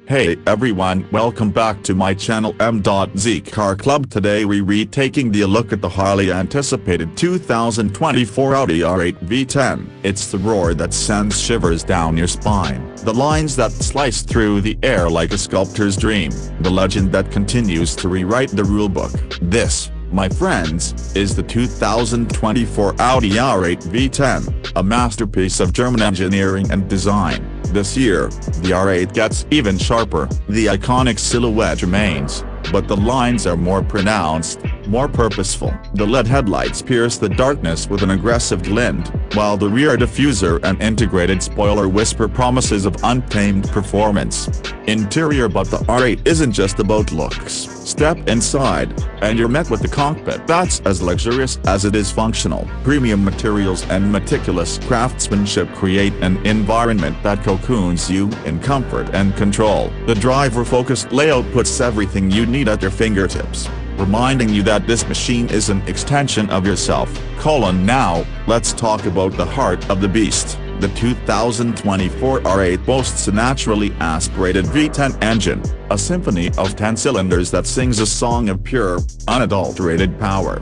Hey everyone, welcome back to my channel M.Z Car Club. Today we're taking a look at the highly anticipated 2024 Audi R8 V10. It's the roar that sends shivers down your spine, the lines that slice through the air like a sculptor's dream, the legend that continues to rewrite the rulebook. This, my friends, is the 2024 Audi R8 V10, a masterpiece of German engineering and design. This year, the R8 gets even sharper. The iconic silhouette remains, but the lines are more pronounced, more purposeful. The LED headlights pierce the darkness with an aggressive glint, while the rear diffuser and integrated spoiler whisper promises of untamed performance. Interior. But the R8 isn't just about looks. Step inside, and you're met with a cockpit that's as luxurious as it is functional. Premium materials and meticulous craftsmanship create an environment that cocoons you in comfort and control. The driver-focused layout puts everything you need at your fingertips, reminding you that this machine is an extension of yourself. Now, let's talk about the heart of the beast. The 2024 R8 boasts a naturally aspirated V10 engine, a symphony of 10 cylinders that sings a song of pure, unadulterated power.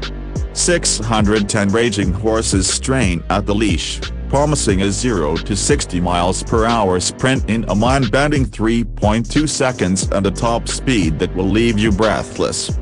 610 raging horses strain at the leash, promising a 0 to 60 miles per hour sprint in a mind-bending 3.2 seconds and a top speed that will leave you breathless.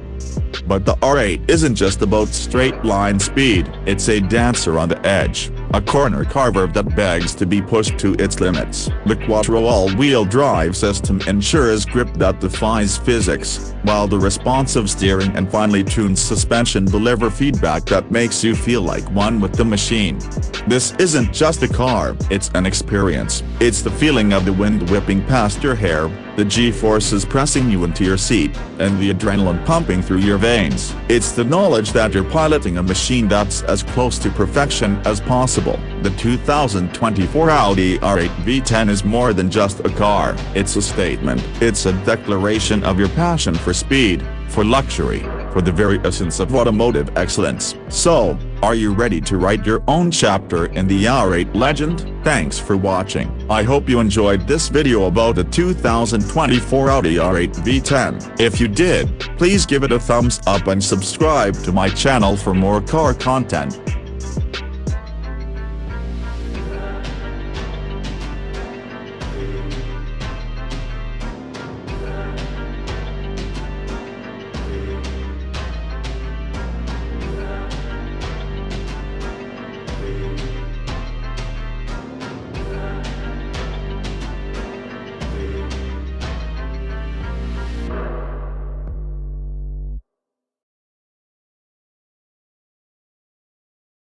But the R8 isn't just about straight-line speed, it's a dancer on the edge, a corner carver that begs to be pushed to its limits. The Quattro all-wheel drive system ensures grip that defies physics, while the responsive steering and finely tuned suspension deliver feedback that makes you feel like one with the machine. This isn't just a car, it's an experience. It's the feeling of the wind whipping past your hair, the G-forces pressing you into your seat, and the adrenaline pumping through your veins. It's the knowledge that you're piloting a machine that's as close to perfection as possible. The 2024 Audi R8 V10 is more than just a car. It's a statement. It's a declaration of your passion for speed, for luxury, for the very essence of automotive excellence. So, are you ready to write your own chapter in the R8 legend? Thanks for watching. I hope you enjoyed this video about the 2024 Audi R8 V10. If you did, please give it a thumbs up and subscribe to my channel for more car content.